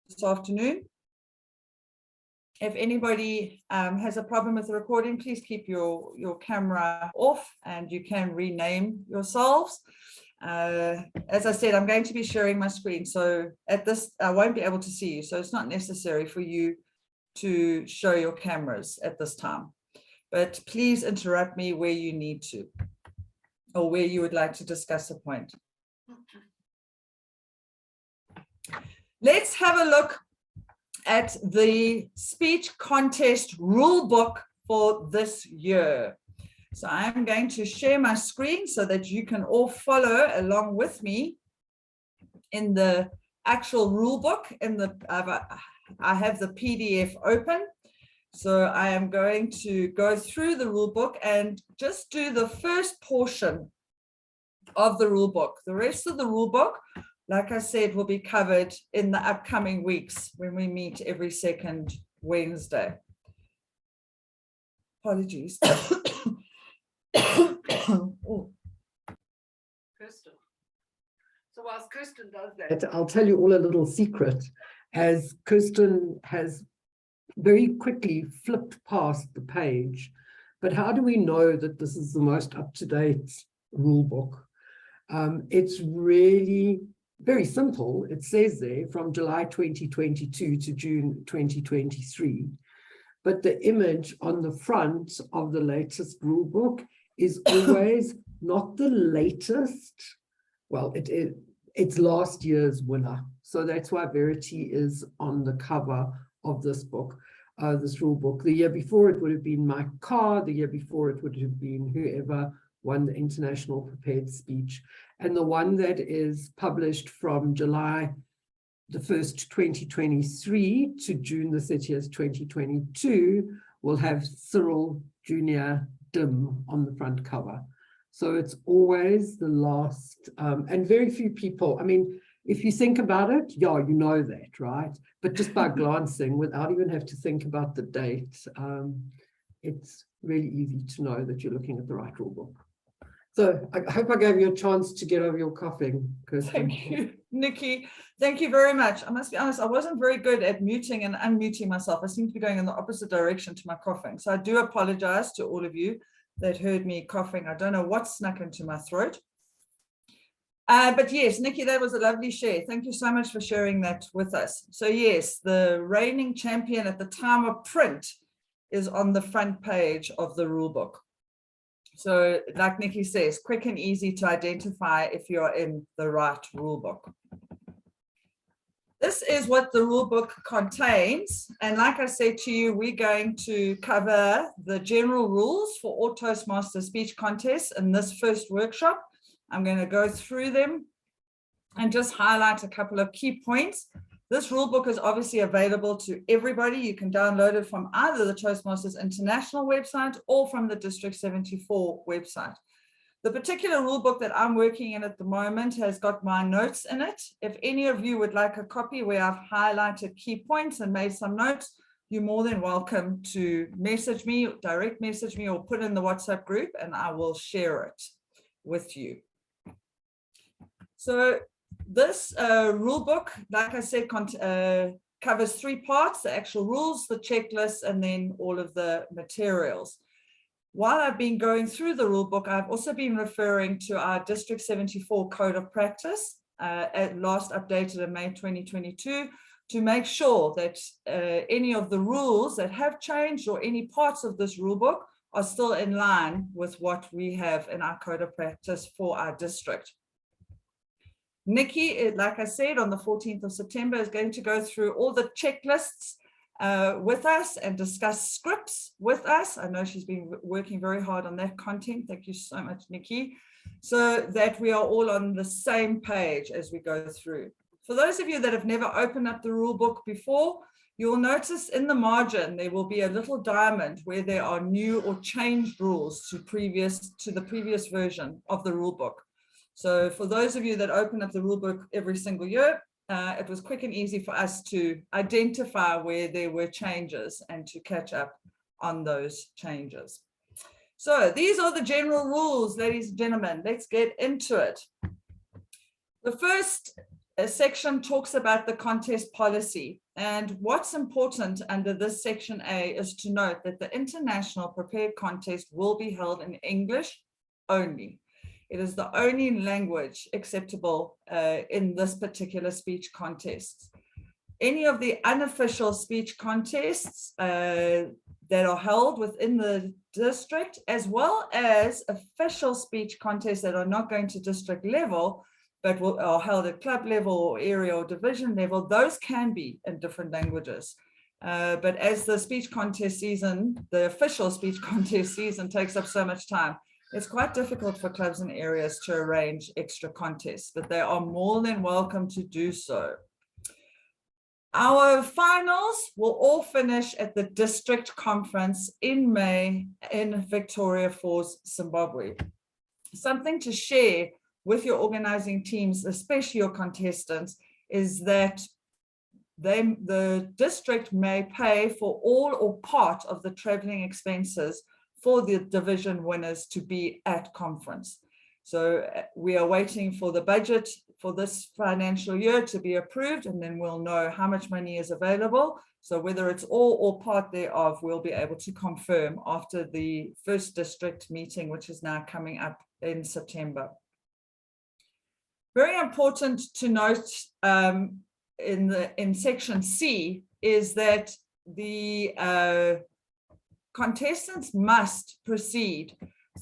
this afternoon. If anybody has a problem with the recording, please keep your camera off and you can rename yourselves. As I said, I'm going to be sharing my screen. So at this, I won't be able to see you. So it's not necessary for you to show your cameras at this time. But please interrupt me where you need to, or where you would like to discuss a point. Let's have a look at the speech contest rule book for this year. So I'm going to share my screen so that you can all follow along with me in the actual rule book. I have the PDF open. So I am going to go through the rule book and just do the first portion of the rule book. The rest of the rule book, like I said, will be covered in the upcoming weeks when we meet every second Wednesday. Apologies. Kirsten. So whilst Kirsten does that, I'll tell you all a little secret, as Kirsten has very quickly flipped past the page. But how do we know that this is the most up-to-date rule book? It's really very simple. It says there from July 2022 to June 2023. But the image on the front of the latest rule book is always not the latest. Well, it's last year's winner. So that's why Verity is on the cover of this book, this rule book. The year before it would have been Mike Carr. The year before it would have been whoever won the International Prepared Speech. And the one that is published from July the 1st, 2023 to June the 30th, 2022 will have Cyril Jr. Dim on the front cover. So it's always the last, and very few people, I mean, if you think about it, yeah, you know that, right? But just by glancing, without even have to think about the date, it's really easy to know that you're looking at the right rule book. So I hope I gave you a chance to get over your coughing, Kirsten. Thank you, Nikki. Thank you very much. I must be honest, I wasn't very good at muting and unmuting myself. I seem to be going in the opposite direction to my coughing. So I do apologize to all of you that heard me coughing. I don't know what snuck into my throat. But yes, Nikki, that was a lovely share. Thank you so much for sharing that with us. So yes, the reigning champion at the time of print is on the front page of the rule book. So like Nikki says, quick and easy to identify if you're in the right rule book. This is what the rule book contains. And like I said to you, we're going to cover the general rules for all Toastmaster speech contests in this first workshop. I'm going to go through them and just highlight a couple of key points. This rule book is obviously available to everybody. You can download it from either the Toastmasters International website or from the District 74 website. The particular rule book that I'm working in at the moment has got my notes in it. If any of you would like a copy where I've highlighted key points and made some notes, you're more than welcome to message me, direct message me, or put in the WhatsApp group and I will share it with you. So this rule book, like I said, covers three parts: the actual rules, the checklist, and then all of the materials. While I've been going through the rule book, I've also been referring to our District 74 Code of Practice, last updated in May 2022, to make sure that any of the rules that have changed or any parts of this rule book are still in line with what we have in our Code of Practice for our district. Nikki, like I said, on the 14th of September is going to go through all the checklists with us and discuss scripts with us. I know she's been working very hard on that content. Thank you so much, Nikki, so that we are all on the same page as we go through. For those of you that have never opened up the rule book before, you'll notice in the margin there will be a little diamond where there are new or changed rules to the previous version of the rule book. So for those of you that open up the rule book every single year, it was quick and easy for us to identify where there were changes and to catch up on those changes. So these are the general rules, ladies and gentlemen. Let's get into it. The first section talks about the contest policy. And what's important under this section A is to note that the international prepared contest will be held in English only. It is the only language acceptable in this particular speech contest. Any of the unofficial speech contests that are held within the district, as well as official speech contests that are not going to district level, but are held at club level or area or division level, those can be in different languages. But as the speech contest season, the official speech contest season takes up so much time, it's quite difficult for clubs and areas to arrange extra contests, but they are more than welcome to do so. Our finals will all finish at the district conference in May in Victoria Falls, Zimbabwe. Something to share with your organizing teams, especially your contestants, is that the district may pay for all or part of the traveling expenses for the division winners to be at conference. So we are waiting for the budget for this financial year to be approved, and then we'll know how much money is available. So whether it's all or part thereof, we'll be able to confirm after the first district meeting, which is now coming up in September. Very important to note in section C is that the contestants must proceed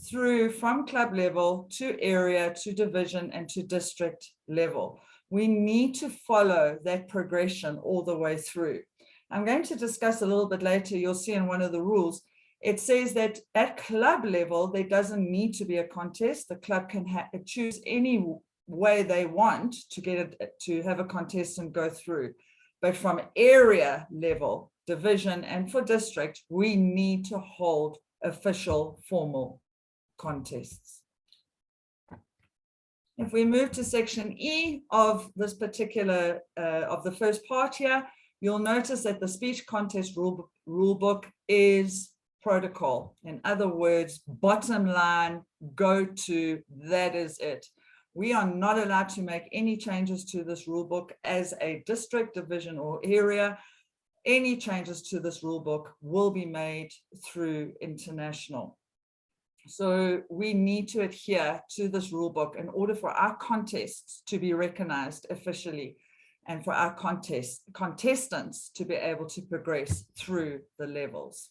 through from club level to area to division and to district level. We need to follow that progression all the way through. I'm going to discuss a little bit later, you'll see in one of the rules, it says that at club level, there doesn't need to be a contest. The club can choose any way they want to get it, to have a contest and go through. But from area level, division, and for district, we need to hold official formal contests. If we move to section E of this particular, of the first part here, you'll notice that the speech contest rule book is protocol. In other words, bottom line, go to, that is it. We are not allowed to make any changes to this rule book as a district, division, or area. Any changes to this rule book will be made through international. So we need to adhere to this rule book in order for our contests to be recognized officially and for our contestants to be able to progress through the levels.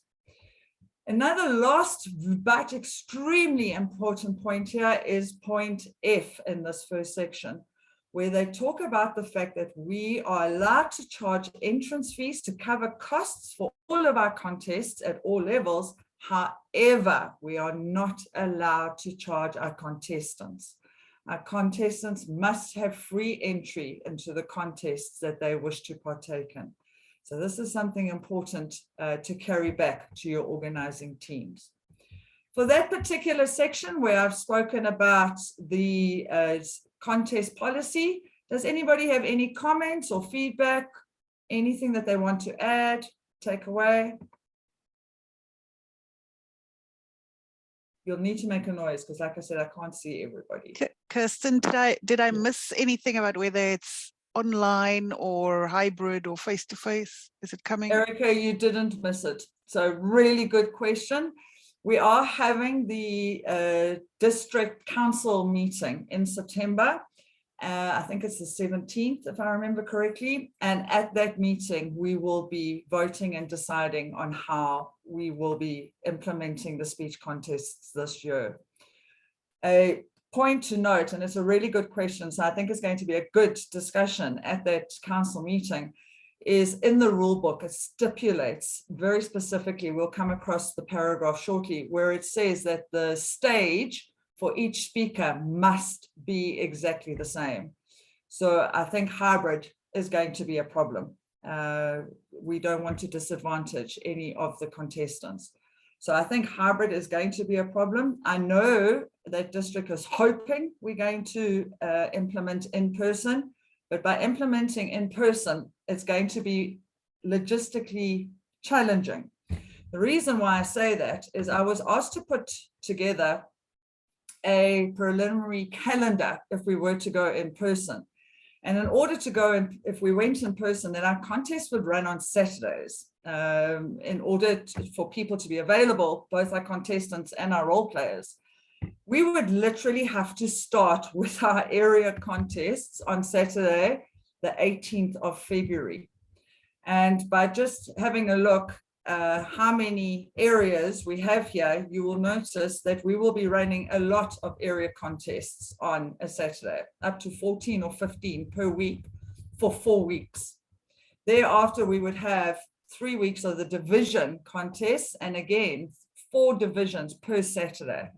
Another last but extremely important point here is point F in this first section, where they talk about the fact that we are allowed to charge entrance fees to cover costs for all of our contests at all levels. However, we are not allowed to charge our contestants. Our contestants must have free entry into the contests that they wish to partake in. So this is something important to carry back to your organizing teams. For that particular section where I've spoken about the contest policy, does anybody have any comments or feedback, anything that they want to add, take away? You'll need to make a noise because, like I said, I can't see everybody. Kirsten, did I miss anything about whether it's online or hybrid or face-to-face? Is it coming? Erica, you didn't miss it. So really good question. We are having the district council meeting in September. I think it's the 17th, if I remember correctly. And at that meeting, we will be voting and deciding on how we will be implementing the speech contests this year. A point to note, and it's a really good question, so I think it's going to be a good discussion at that council meeting, is in the rule book, it stipulates very specifically, we'll come across the paragraph shortly, where it says that the stage for each speaker must be exactly the same. So I think hybrid is going to be a problem. We don't want to disadvantage any of the contestants. So I think hybrid is going to be a problem. I know that district is hoping we're going to implement in person, but by implementing in person, it's going to be logistically challenging. The reason why I say that is I was asked to put together a preliminary calendar if we were to go in person. And in order to go, and if we went in person, then our contest would run on Saturdays in order for people to be available, both our contestants and our role players. We would literally have to start with our area contests on Saturday, the 18th of February. And by just having a look how many areas we have here, you will notice that we will be running a lot of area contests on a Saturday, up to 14 or 15 per week for 4 weeks. Thereafter, we would have 3 weeks of the division contests, and again, 4 divisions per Saturday.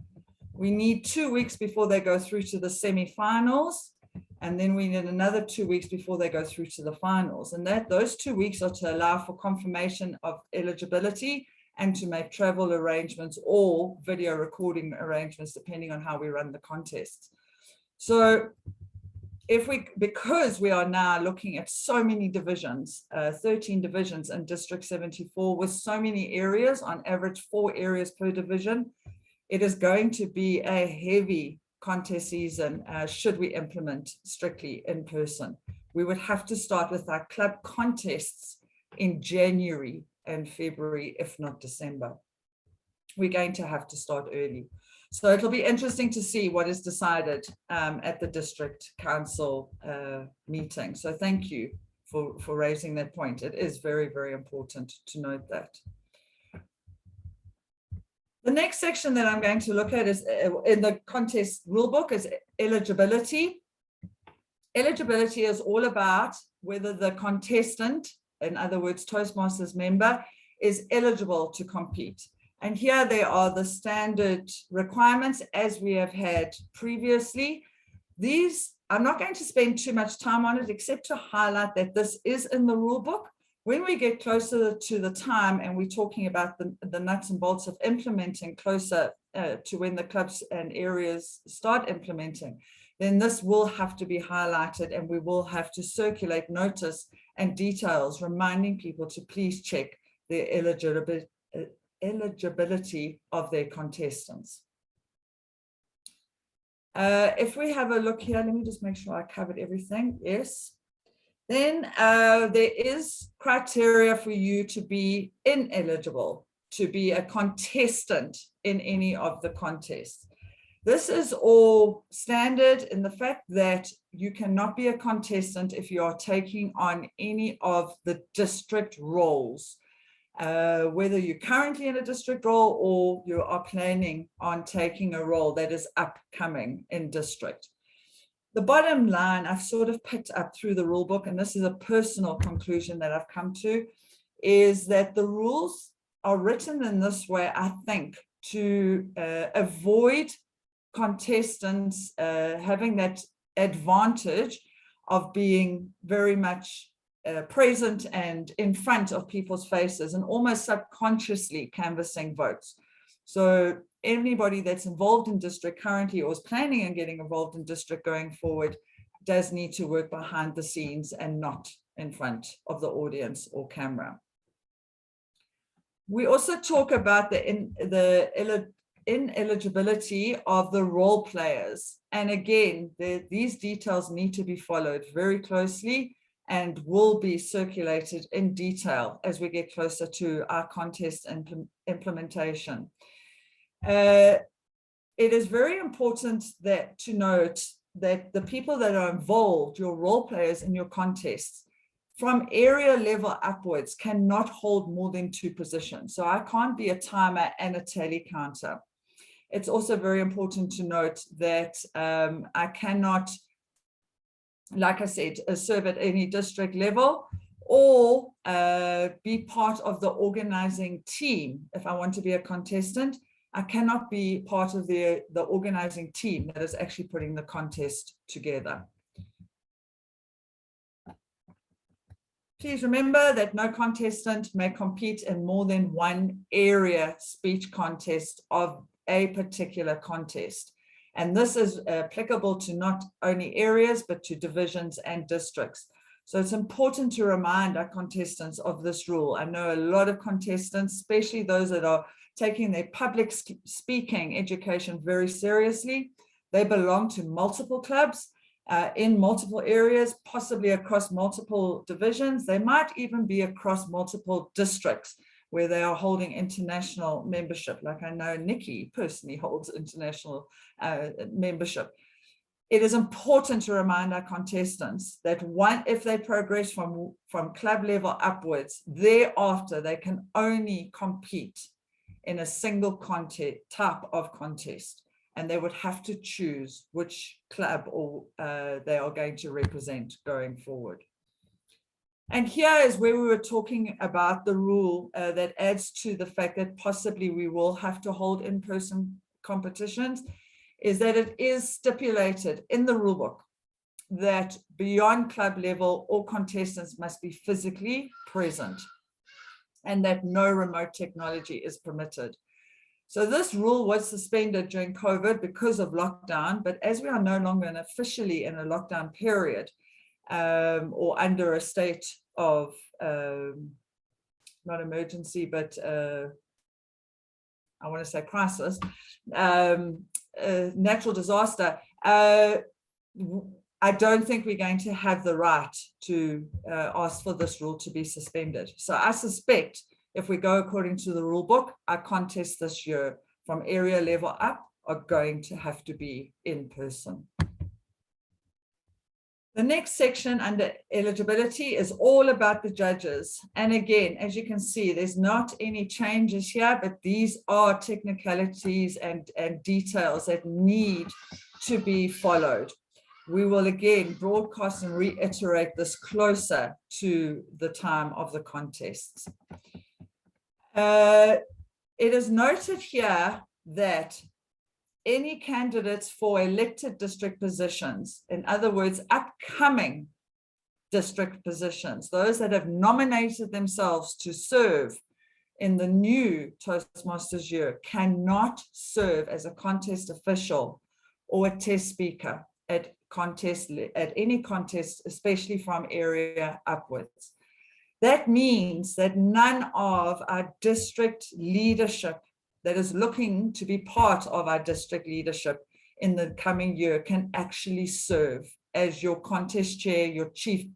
We need 2 weeks before they go through to the semi-finals, and then we need another 2 weeks before they go through to the finals. And those 2 weeks are to allow for confirmation of eligibility and to make travel arrangements or video recording arrangements, depending on how we run the contest. So because we are now looking at so many divisions, 13 divisions in District 74 with so many areas, on average 4 areas per division, it is going to be a heavy contest season should we implement strictly in person. We would have to start with our club contests in January and February, if not December. We're going to have to start early. So it'll be interesting to see what is decided at the district council meeting. So thank you for raising that point. It is very, very important to note that. The next section that I'm going to look at is in the contest rulebook is eligibility. Eligibility is all about whether the contestant, in other words, Toastmasters member, is eligible to compete. And here there are the standard requirements as we have had previously. These, I'm not going to spend too much time on it, except to highlight that this is in the rulebook. When we get closer to the time and we're talking about the nuts and bolts of implementing closer to when the clubs and areas start implementing, then this will have to be highlighted and we will have to circulate notice and details reminding people to please check the eligibility of their contestants. If we have a look here, let me just make sure I covered everything. Yes. Then there is criteria for you to be ineligible, to be a contestant in any of the contests. This is all standard in the fact that you cannot be a contestant if you are taking on any of the district roles, whether you're currently in a district role or you are planning on taking a role that is upcoming in district. The bottom line I've sort of picked up through the rule book, and this is a personal conclusion that I've come to, is that the rules are written in this way, I think, to avoid contestants having that advantage of being very much present and in front of people's faces and almost subconsciously canvassing votes. So anybody that's involved in district currently or is planning on getting involved in district going forward does need to work behind the scenes and not in front of the audience or camera. We also talk about the ineligibility of the role players. And again, these details need to be followed very closely and will be circulated in detail as we get closer to our contest implementation. It is very important to note that the people that are involved, your role players in your contests, from area level upwards cannot hold more than 2 positions. So I can't be a timer and a tally counter. It's also very important to note that I cannot, like I said, serve at any district level or be part of the organizing team. If I want to be a contestant, I cannot be part of the organizing team that is actually putting the contest together. Please remember that no contestant may compete in more than one area speech contest of a particular contest. And this is applicable to not only areas, but to divisions and districts. So it's important to remind our contestants of this rule. I know a lot of contestants, especially those that are taking their public speaking education very seriously. They belong to multiple clubs in multiple areas, possibly across multiple divisions. They might even be across multiple districts where they are holding international membership. Like I know Nikki personally holds international membership. It is important to remind our contestants that if they progress from club level upwards, thereafter they can only compete in a single type of contest, and they would have to choose which club or they are going to represent going forward. And here is where we were talking about the rule that adds to the fact that possibly we will have to hold in-person competitions, is that it is stipulated in the rule book that beyond club level, all contestants must be physically present and that no remote technology is permitted. So this rule was suspended during COVID because of lockdown, but as we are no longer officially in a lockdown period or under a state of not emergency, but I want to say crisis, natural disaster, I don't think we're going to have the right to ask for this rule to be suspended. So I suspect if we go according to the rule book, our contests this year from area level up are going to have to be in person. The next section under eligibility is all about the judges. And again, as you can see, there's not any changes here, but these are technicalities and details that need to be followed. We will again broadcast and reiterate this closer to the time of the contests. It is noted here that any candidates for elected district positions, in other words, upcoming district positions, those that have nominated themselves to serve in the new Toastmasters year, cannot serve as a contest official or a test speaker at any contest, especially from area upwards. That means that none of our district leadership that is looking to be part of our district leadership in the coming year can actually serve as your contest chair, your chief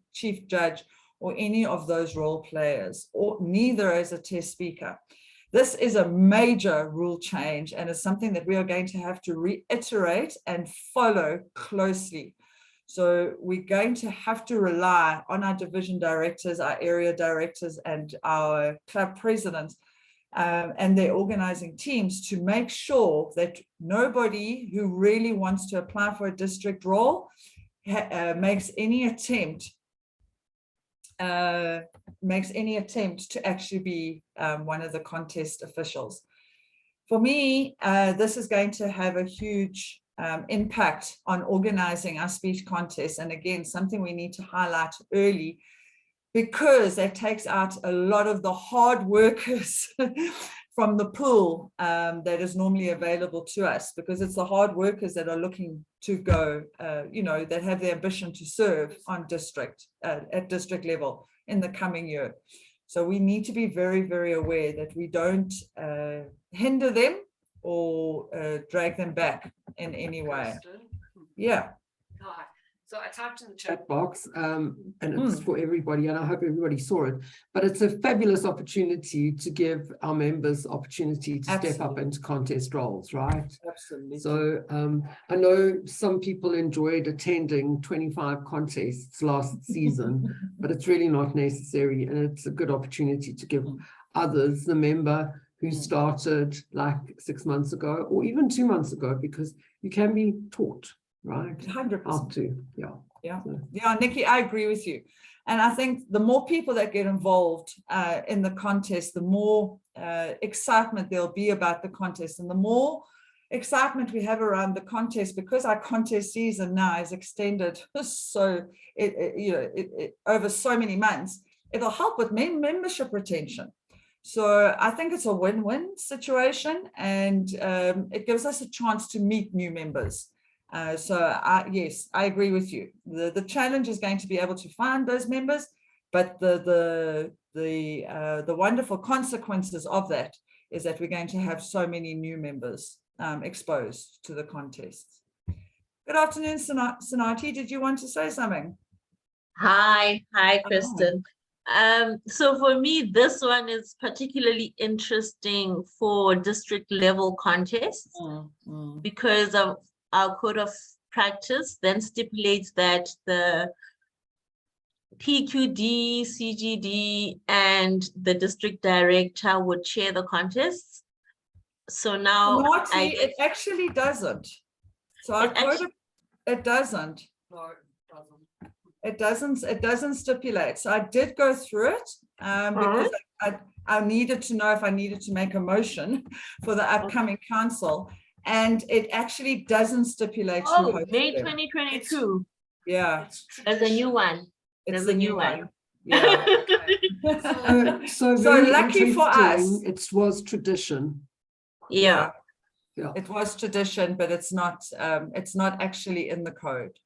judge, or any of those role players, or neither as a test speaker. This is a major rule change and is something that we are going to have to reiterate and follow closely. So we're going to have to rely on our division directors, our area directors, and our club presidents and their organizing teams to make sure that nobody who really wants to apply for a district role makes any attempt to actually be one of the contest officials. For me, this is going to have a huge impact on organizing our speech contests, and again, something we need to highlight early, because that takes out a lot of the hard workers from the pool that is normally available to us, because it's the hard workers that are looking to go, that have the ambition to serve on at district level in the coming year. So we need to be very, very aware that we don't hinder them or drag them back in any way. Yeah. Hi. So I typed in the chat box and it's for everybody, and I hope everybody saw it, but it's a fabulous opportunity to give our members opportunity to step up into contest roles, right? Absolutely. So I know some people enjoyed attending 25 contests last season, but it's really not necessary, and it's a good opportunity to give others, the member who started like 6 months ago or even 2 months ago, because you can be taught. Right, 100%. Yeah, Nikki, I agree with you, and I think the more people that get involved in the contest, the more excitement there'll be about the contest, and the more excitement we have around the contest, because our contest season now is extended so over so many months. It'll help with membership retention. So I think it's a win-win situation, and it gives us a chance to meet new members. Yes, I agree with you. The challenge is going to be able to find those members, but the wonderful consequences of that is that we're going to have so many new members exposed to the contests. Good afternoon, Sanati. Did you want to say something? Hi, Kristen. So for me, this one is particularly interesting for district level contests because of our code of practice then stipulates that the PQD, CGD, and the district director would chair the contests. So now Sanati, it actually doesn't. So our code it doesn't. No, it doesn't. It doesn't stipulate. So I did go through it because I needed to know if I needed to make a motion for the upcoming council, and it actually doesn't stipulate. Oh, May 2022. Yeah, There's a new one. it's There's the a new one. Yeah. So So very lucky for us. interesting. It was tradition. Yeah. Yeah. It was tradition, but it's not actually in the code.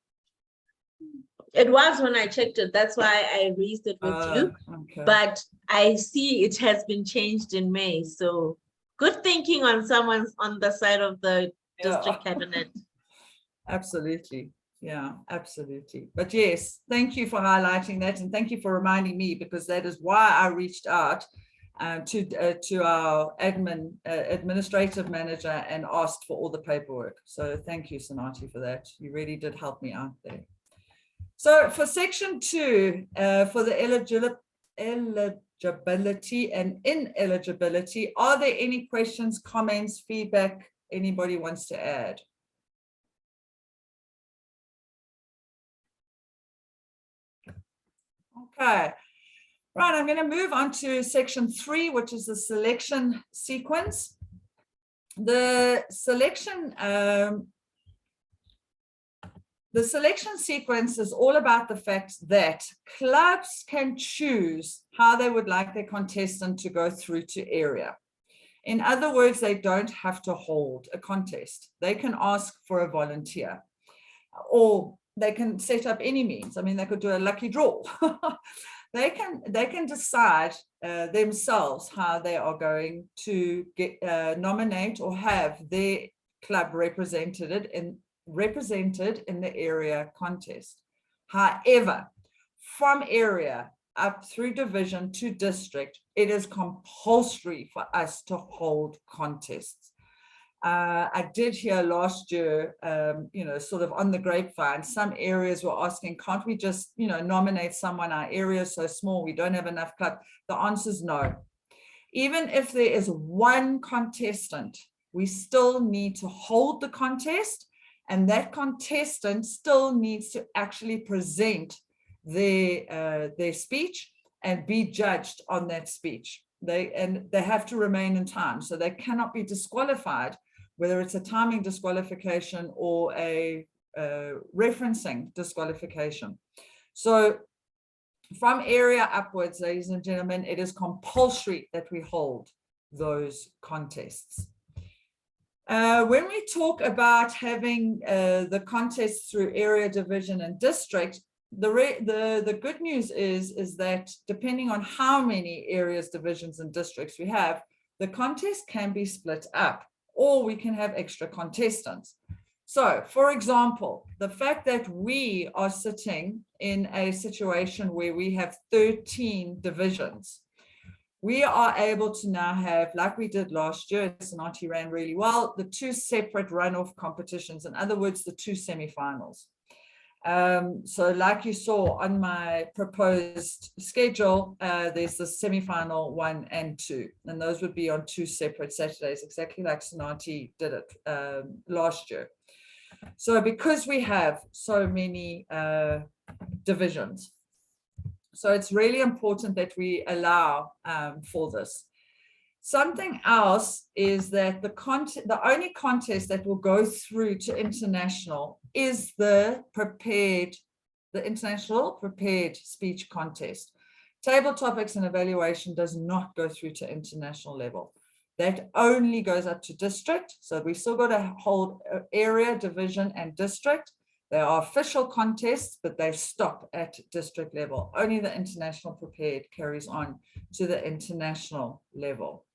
It was when I checked it. That's why I raised it with you. Okay. But I see it has been changed in May. So good thinking on someone's on the side of the district cabinet. Absolutely. Yeah, absolutely. But yes, thank you for highlighting that, and thank you for reminding me, because that is why I reached out to our administrative manager and asked for all the paperwork. So thank you, Sanati, for that. You really did help me out there. So for section 2, for the eligibility and ineligibility, are there any questions, comments, feedback anybody wants to add? Okay, right, I'm going to move on to section 3, which is the selection sequence. The selection sequence is all about the fact that clubs can choose how they would like their contestant to go through to area. In other words, they don't have to hold a contest. They can ask for a volunteer, or they can set up any means. I mean, they could do a lucky draw. They can decide themselves how they are going to nominate or have their club represented in the area contest. However, from area up through division to district, it is compulsory for us to hold contests. I did hear last year, sort of on the grapevine, some areas were asking, can't we just, nominate someone? Our area is so small, we don't have enough club. The answer is no. Even if there is one contestant, we still need to hold the contest, and that contestant still needs to actually present their speech and be judged on that speech. They have to remain in time, so they cannot be disqualified, whether it's a timing disqualification or a referencing disqualification. So from area upwards, ladies and gentlemen, it is compulsory that we hold those contests. When we talk about having the contests through area, division, and district, the good news is that depending on how many areas, divisions, and districts we have, the contest can be split up, or we can have extra contestants. So, for example, the fact that we are sitting in a situation where we have 13 divisions, we are able to now have, like we did last year, Sanati ran really well, the 2 separate runoff competitions. In other words, the 2 semifinals. So like you saw on my proposed schedule, there's the semifinal 1 and 2, and those would be on 2 separate Saturdays, exactly like Sanati did it last year. So because we have so many divisions, so it's really important that we allow for this. Something else is that the only contest that will go through to international is the international prepared speech contest. Table topics and evaluation does not go through to international level. That only goes up to district. So we still got to hold area, division, and district. They are official contests, but they stop at district level. Only the international prepared carries on to the international level.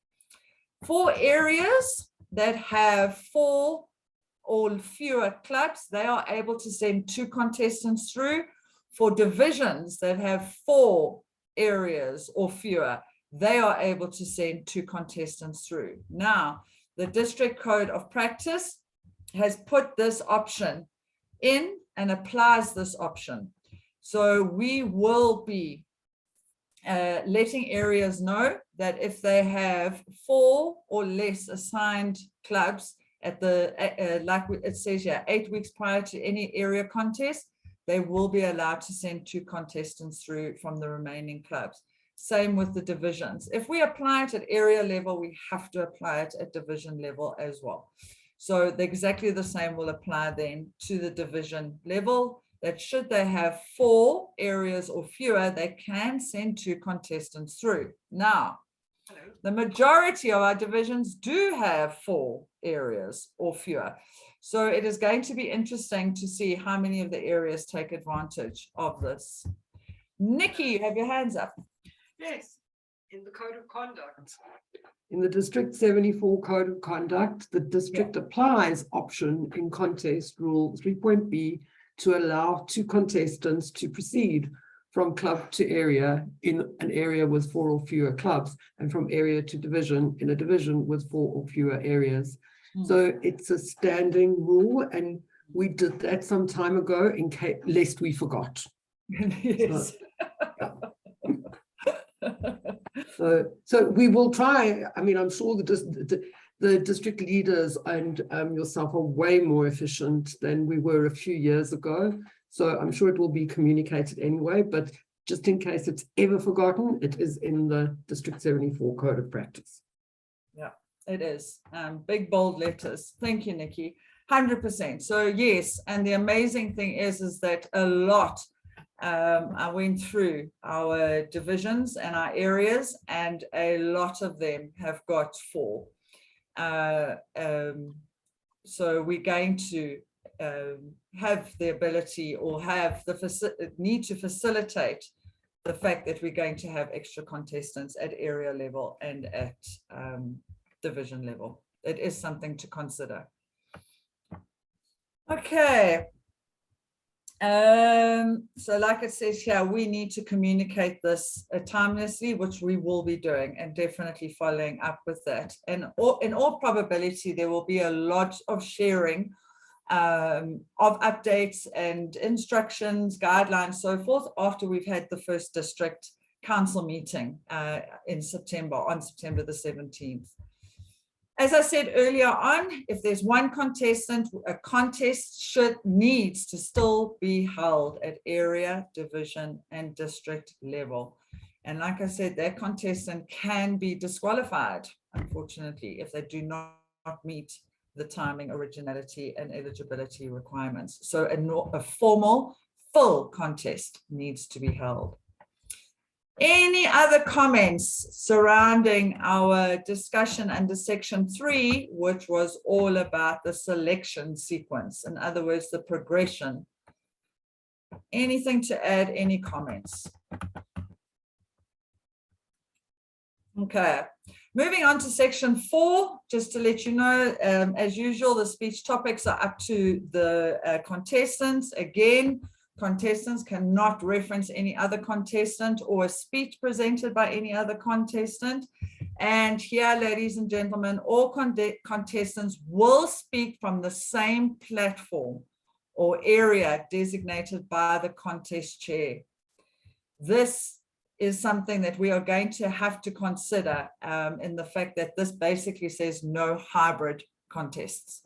For areas that have 4 or fewer clubs, they are able to send 2 contestants through. For divisions that have 4 areas or fewer, they are able to send 2 contestants through. Now, the District Code of Practice has put this option in and applies this option. So we will be letting areas know that if they have 4 or less assigned clubs at the, like it says here, 8 weeks prior to any area contest, they will be allowed to send 2 contestants through from the remaining clubs. Same with the divisions. If we apply it at area level, we have to apply it at division level as well. So exactly the same will apply then to the division level, that should they have 4 areas or fewer, they can send 2 contestants through. Now, the majority of our divisions do have 4 areas or fewer. So it is going to be interesting to see how many of the areas take advantage of this. Nikki, you have your hands up. Yes, in the code of conduct. In the District 74 Code of Conduct, the district applies option in contest rule 3.b to allow 2 contestants to proceed from club to area in an area with 4 or fewer clubs, and from area to division in a division with 4 or fewer areas. So it's a standing rule, and we did that some time ago in case lest we forgot. Yes. So we will try. I mean, I'm sure the district leaders and yourself are way more efficient than we were a few years ago. So I'm sure it will be communicated anyway, but just in case it's ever forgotten, it is in the District 74 Code of Practice. Yeah, it is. Big, bold letters. Thank you, Nikki. 100%. So yes, and the amazing thing is that a lot, I went through our divisions and our areas, and a lot of them have got 4. So we're going to have the ability or have the need to facilitate the fact that we're going to have extra contestants at area level and at division level. It is something to consider. Okay. So like it says here, we need to communicate this timelessly, which we will be doing, and definitely following up with that. And in all probability, there will be a lot of sharing of updates and instructions, guidelines, so forth, after we've had the first district council meeting in September, on September the 17th. As I said earlier on, if there's 1 contestant, a contest needs to still be held at area, division, and district level. And like I said, that contestant can be disqualified, unfortunately, if they do not meet the timing, originality, and eligibility requirements. So a formal, full contest needs to be held. Any other comments surrounding our discussion under section 3, which was all about the selection sequence, in other words, the progression? Anything to add, any comments? Okay, moving on to section 4, just to let you know, as usual, the speech topics are up to the contestants. Again, contestants cannot reference any other contestant or a speech presented by any other contestant. And here, ladies and gentlemen, all contestants will speak from the same platform or area designated by the contest chair. This is something that we are going to have to consider in the fact that this basically says no hybrid contests.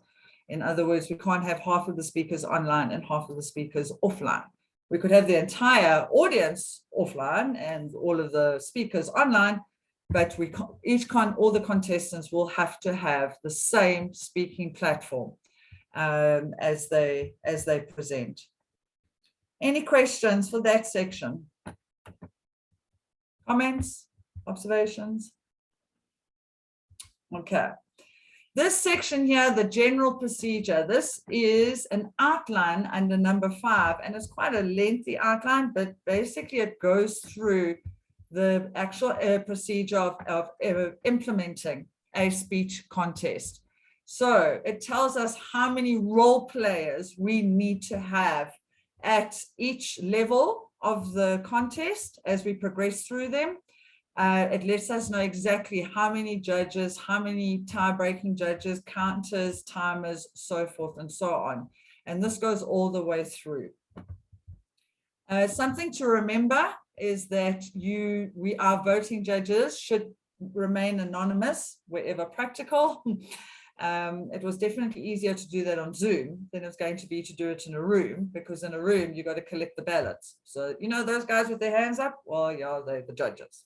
In other words, we can't have half of the speakers online and half of the speakers offline. We could have the entire audience offline and all of the speakers online, but we can't, all the contestants will have to have the same speaking platform as they present. Any questions for that section? Comments, observations? Okay. This section here, the general procedure, this is an outline under number 5, and it's quite a lengthy outline, but basically it goes through the actual procedure of implementing a speech contest. So it tells us how many role players we need to have at each level of the contest as we progress through them. It lets us know exactly how many judges, how many tie-breaking judges, counters, timers, so forth and so on. And this goes all the way through. Something to remember is that our voting judges should remain anonymous wherever practical. It was definitely easier to do that on Zoom than it's going to be to do it in a room, because in a room you got to collect the ballots. So you know those guys with their hands up? Well, yeah, they're the judges.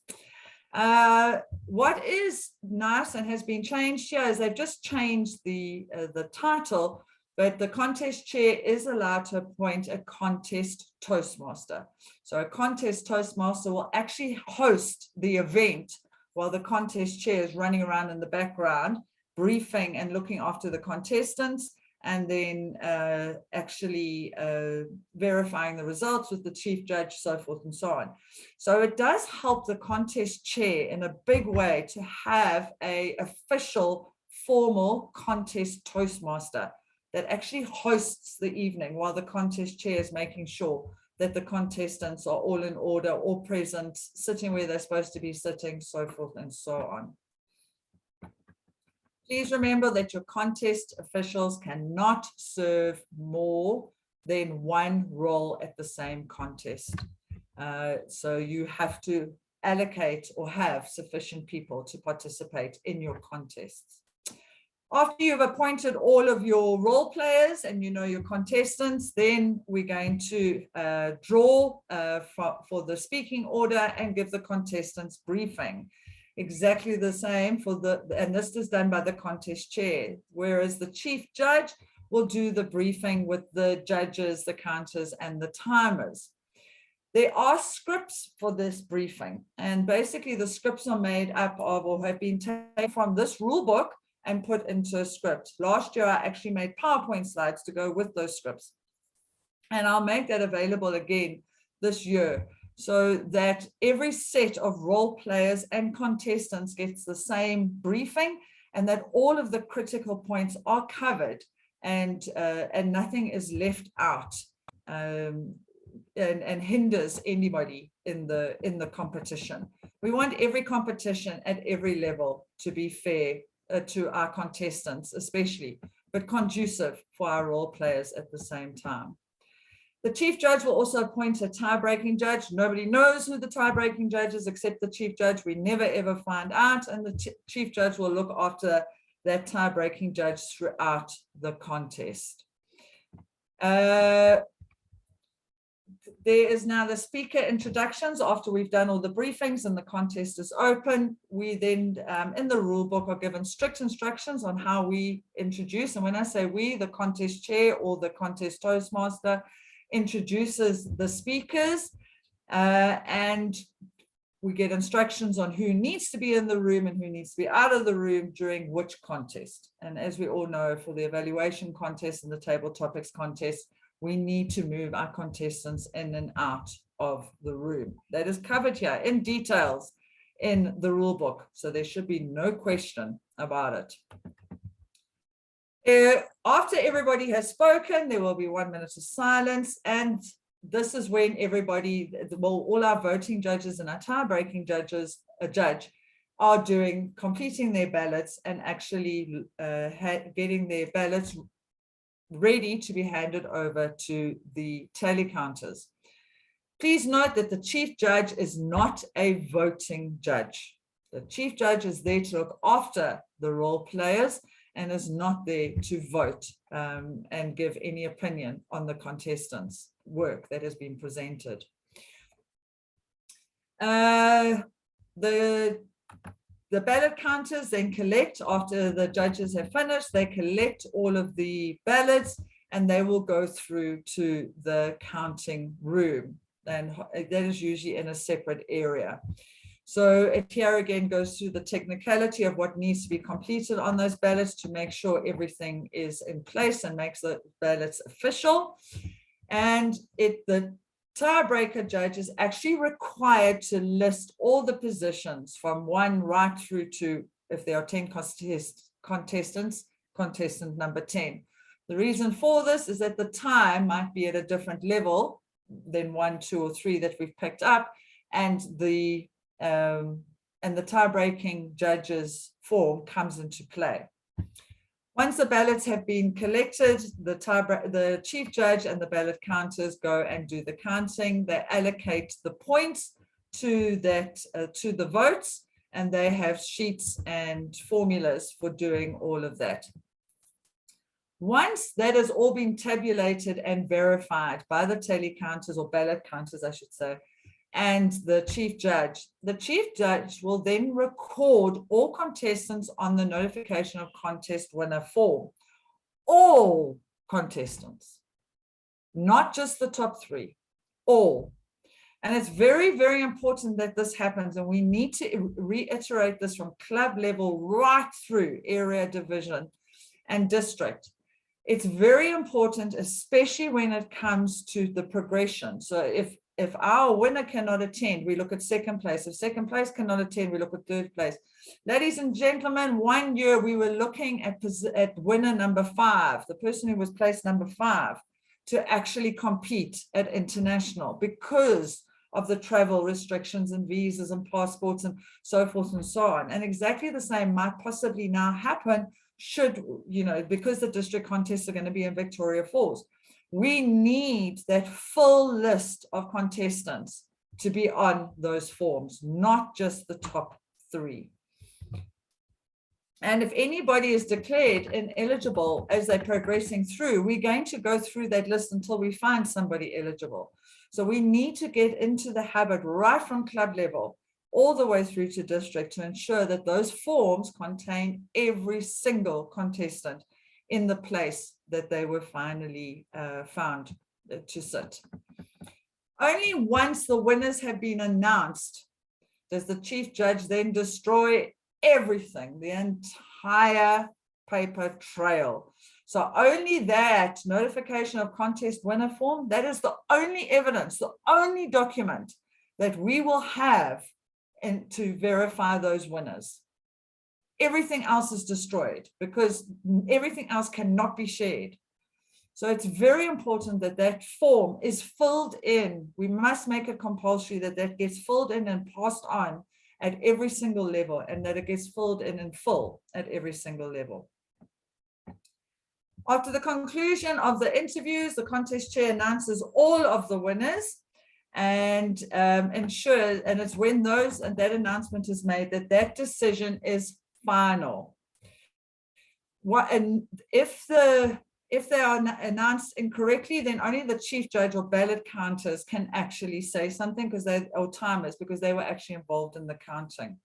What is nice and has been changed here is they've just changed the title, but the contest chair is allowed to appoint a contest toastmaster. So a contest toastmaster will actually host the event while the contest chair is running around in the background, briefing and looking after the contestants, and then actually verifying the results with the chief judge, so forth and so on. So it does help the contest chair in a big way to have an official, formal contest toastmaster that actually hosts the evening while the contest chair is making sure that the contestants are all in order, all present, sitting where they're supposed to be sitting, so forth and so on. Please remember that your contest officials cannot serve more than one role at the same contest. So you have to allocate or have sufficient people to participate in your contests. After you've appointed all of your role players and you know your contestants, then we're going to draw for the speaking order and give the contestants briefing. Exactly the same and this is done by the contest chair, whereas the chief judge will do the briefing with the judges, the counters, and the timers. There are scripts for this briefing, and basically the scripts are made up of or have been taken from this rule book and put into a script. Last year, I actually made PowerPoint slides to go with those scripts, and I'll make that available again this year, so that every set of role players and contestants gets the same briefing, and that all of the critical points are covered, and nothing is left out and hinders anybody in the competition. We want every competition at every level to be fair to our contestants especially, but conducive for our role players at the same time. The chief judge will also appoint a tie-breaking judge. Nobody knows who the tie-breaking judge is except the chief judge. We never ever find out, and the chief judge will look after that tie-breaking judge throughout the contest. There is now the speaker introductions after we've done all the briefings and the contest is open. We then, in the rule book, are given strict instructions on how we introduce. And when I say we, the contest chair or the contest toastmaster introduces the speakers, and we get instructions on who needs to be in the room and who needs to be out of the room during which contest. And as we all know, for the evaluation contest and the table topics contest, we need to move our contestants in and out of the room. That is covered here in details in the rule book, so there should be no question about it. After everybody has spoken, there will be 1 minute of silence, and this is when everybody, well, all our voting judges and our tie-breaking judges, are completing their ballots and actually getting their ballots ready to be handed over to the tally counters. Please note that the chief judge is not a voting judge. The chief judge is there to look after the role players and is not there to vote and give any opinion on the contestants' work that has been presented. The ballot counters then collect, after the judges have finished, they collect all of the ballots and they will go through to the counting room. And that is usually in a separate area. So it here again goes through the technicality of what needs to be completed on those ballots to make sure everything is in place and makes the ballots official. And the tiebreaker judge is actually required to list all the positions from 1 right through to, if there are 10 contestants, contestant number 10. The reason for this is that the time might be at a different level than 1, 2, or 3 that we've picked up, and the tie-breaking judge's form comes into play. Once the ballots have been collected, the chief judge and the ballot counters go and do the counting. They allocate the points to the votes, and they have sheets and formulas for doing all of that. Once that has all been tabulated and verified by the tally counters, or ballot counters, I should say, and the chief judge will then record all contestants on the notification of contest winner form. All contestants, not just the top 3, all. And it's very, very important that this happens, and we need to reiterate this from club level right through area, division, and district. It's very important, especially when it comes to the progression. So if our winner cannot attend, we look at second place. If second place cannot attend, we look at third place. Ladies and gentlemen, one year we were looking at winner number 5, the person who was placed number 5, to actually compete at international because of the travel restrictions and visas and passports and so forth and so on. And exactly the same might possibly now happen should, because the district contests are going to be in Victoria Falls. We need that full list of contestants to be on those forms, not just the top 3. And if anybody is declared ineligible as they're progressing through, we're going to go through that list until we find somebody eligible. So we need to get into the habit right from club level all the way through to district to ensure that those forms contain every single contestant in the place that they were finally found to sit. Only once the winners have been announced does the chief judge then destroy everything, the entire paper trail. So only that notification of contest winner form, that is the only evidence, the only document that we will have to verify those winners. Everything else is destroyed because everything else cannot be shared. So it's very important that that form is filled in. We must make it compulsory that that gets filled in and passed on at every single level, and that it gets filled in full at every single level. After the conclusion of the interviews, the contest chair announces all of the winners and ensures, and it's when that announcement is made that that decision is final. And if they are announced incorrectly, then only the chief judge or ballot counters can actually say something or timers, because they were actually involved in the counting.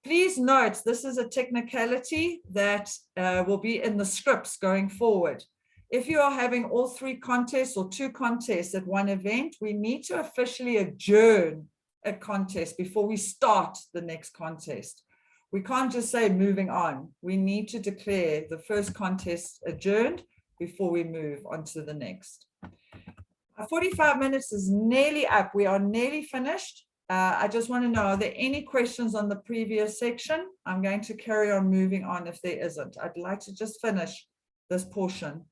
Please note, this is a technicality that will be in the scripts going forward. If you are having all 3 contests or 2 contests at one event, we need to officially adjourn a contest before we start the next contest. We can't just say moving on. We need to declare the first contest adjourned before we move on to the next. 45 minutes is nearly up. We are nearly finished. I just want to know, are there any questions on the previous section? I'm going to carry on moving on if there isn't. I'd like to just finish this portion.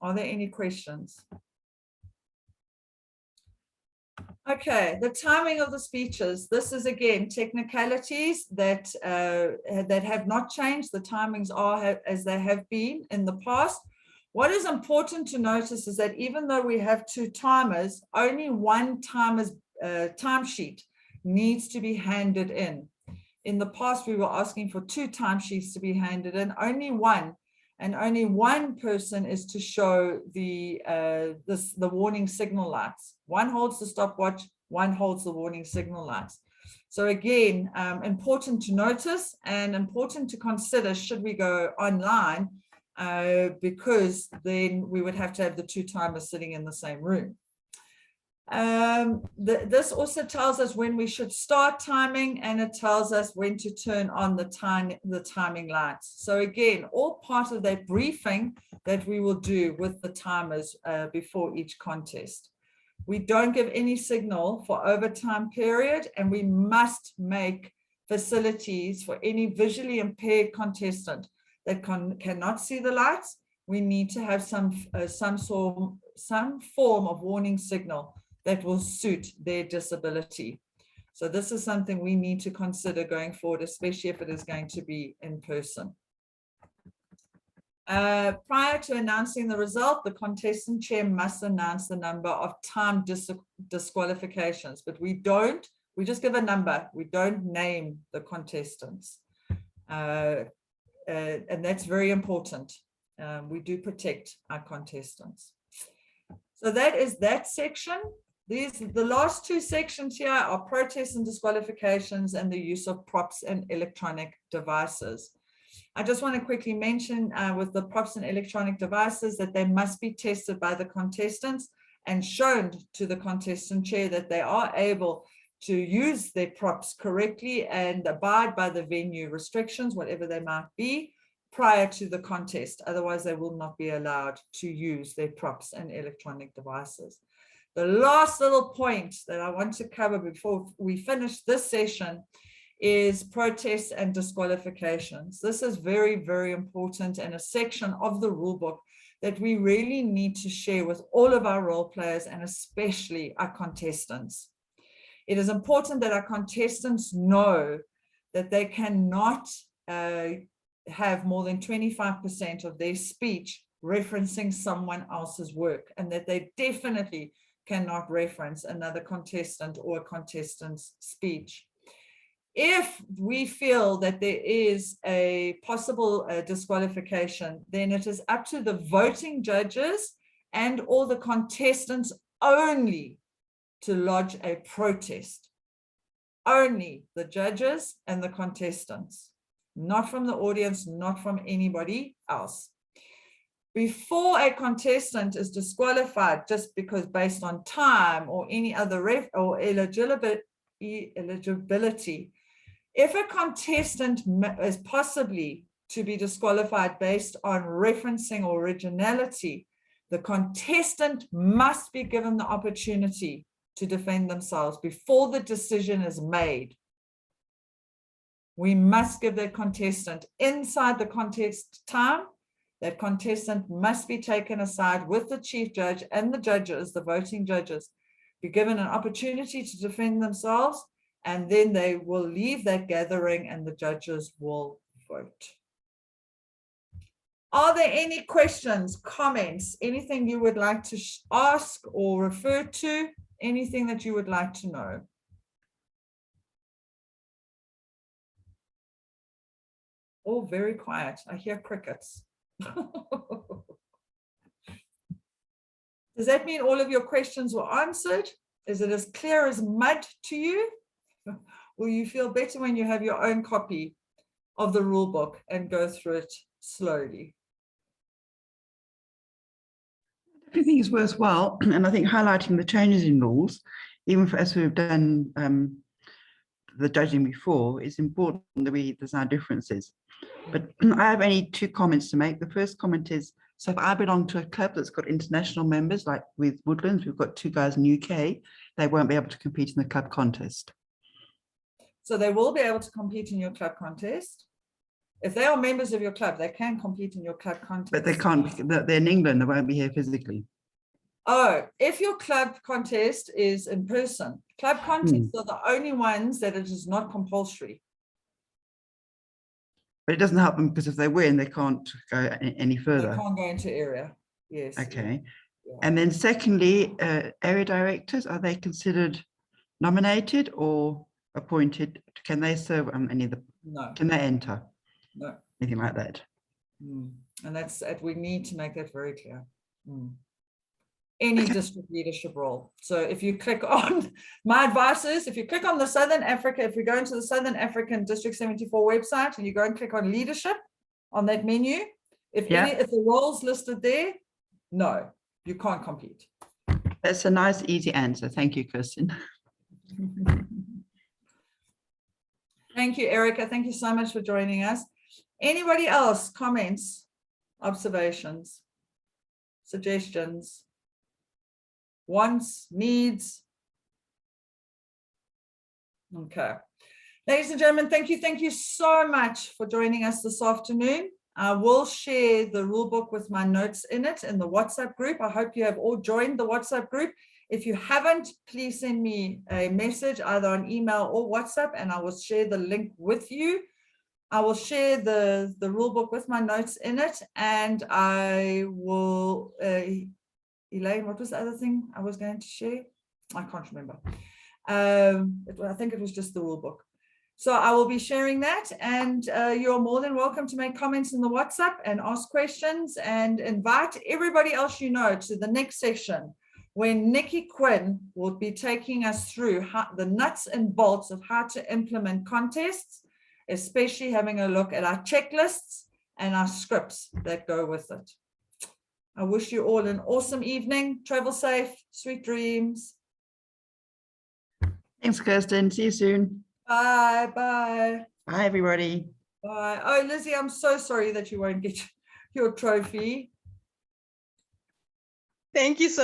Are there any questions? Okay, the timing of the speeches. This is again technicalities that have not changed. The timings are as they have been in the past. What is important to notice is that even though we have 2 timers, only one timer's timesheet needs to be handed in. In the past, we were asking for 2 timesheets to be handed in, only one. And only one person is to show the warning signal lights. One holds the stopwatch, one holds the warning signal lights. So again, important to notice and important to consider should we go online, because then we would have to have the 2 timers sitting in the same room. This also tells us when we should start timing, and it tells us when to turn on the timing lights. So again, all part of that briefing that we will do with the timers before each contest. We don't give any signal for overtime period, and we must make facilities for any visually impaired contestant that cannot see the lights, we need to have some form of warning signal that will suit their disability. So this is something we need to consider going forward, especially if it is going to be in person. Prior to announcing the result, the contestant chair must announce the number of time disqualifications, but we just give a number. We don't name the contestants. And that's very important. We do protect our contestants. So that is that section. The last two sections here are protests and disqualifications and the use of props and electronic devices. I just want to quickly mention with the props and electronic devices that they must be tested by the contestants and shown to the contestant chair that they are able to use their props correctly and abide by the venue restrictions, whatever they might be, prior to the contest. Otherwise, they will not be allowed to use their props and electronic devices. The last little point that I want to cover before we finish this session is protests and disqualifications. This is very, very important and a section of the rule book that we really need to share with all of our role players and especially our contestants. It is important that our contestants know that they cannot have more than 25% of their speech referencing someone else's work, and that they definitely cannot reference another contestant or a contestant's speech. If we feel that there is a possible disqualification, then it is up to the voting judges and all the contestants only to lodge a protest. Only the judges and the contestants, not from the audience, not from anybody else. Before a contestant is disqualified just because based on time or any other eligibility, if a contestant is possibly to be disqualified based on referencing or originality, the contestant must be given the opportunity to defend themselves before the decision is made. We must give that contestant inside the contest time. That contestant must be taken aside with the chief judge and the judges, the voting judges, be given an opportunity to defend themselves, and then they will leave that gathering and the judges will vote. Are there any questions, comments, anything you would like to ask or refer to, anything that you would like to know? Oh, very quiet. I hear crickets. Does that mean all of your questions were answered? Is it as clear as mud to you? Will you feel better when you have your own copy of the rule book and go through it slowly? I think it's worthwhile, and I think highlighting the changes in rules, even for, as we've done the judging before, it's important that there's our differences. But I have only two comments to make. The first comment is, so if I belong to a club that's got international members, like with Woodlands, we've got 2 guys in the UK, they won't be able to compete in the club contest. So they will be able to compete in your club contest. If they are members of your club, they can compete in your club contest. But they can't, they're in England, they won't be here physically. Oh, if your club contest is in person, club contests are the only ones that it is not compulsory. But it doesn't help them because if they win, they can't go any further. They can't go into area. Yes. Okay. Yeah. And then secondly, area directors, are they considered nominated or appointed? Can they serve on any of the? No. Can they enter? No. Anything like that? And that's we need to make that very clear. Any district leadership role. So if you click on, my advice is, if you click on the Southern Africa, if we go into the Southern African District 74 website and you go and click on leadership on that menu, if the roles listed there, no, you can't compete. That's a nice, easy answer. Thank you, Kirsten. Thank you, Erica. Thank you so much for joining us. Anybody else? Comments, observations, suggestions? Wants, needs. Okay. Ladies and gentlemen, thank you so much for joining us this afternoon. I will share the rule book with my notes in it in the WhatsApp group. I hope you have all joined the WhatsApp group. If you haven't, please send me a message either on email or WhatsApp, and I will share the link with you. I will share the rule book with my notes in it, and I will, Elaine, what was the other thing I was going to share? I can't remember. I think it was just the rule book. So I will be sharing that, and you're more than welcome to make comments in the WhatsApp and ask questions, and invite everybody else you know to the next session when Nikki Quinn will be taking us through the nuts and bolts of how to implement contests, especially having a look at our checklists and our scripts that go with it. I wish you all an awesome evening. Travel safe, sweet dreams. Thanks, Kirsten. See you soon. Bye, bye. Bye, everybody. Bye. Oh, Lizzie, I'm so sorry that you won't get your trophy. Thank you so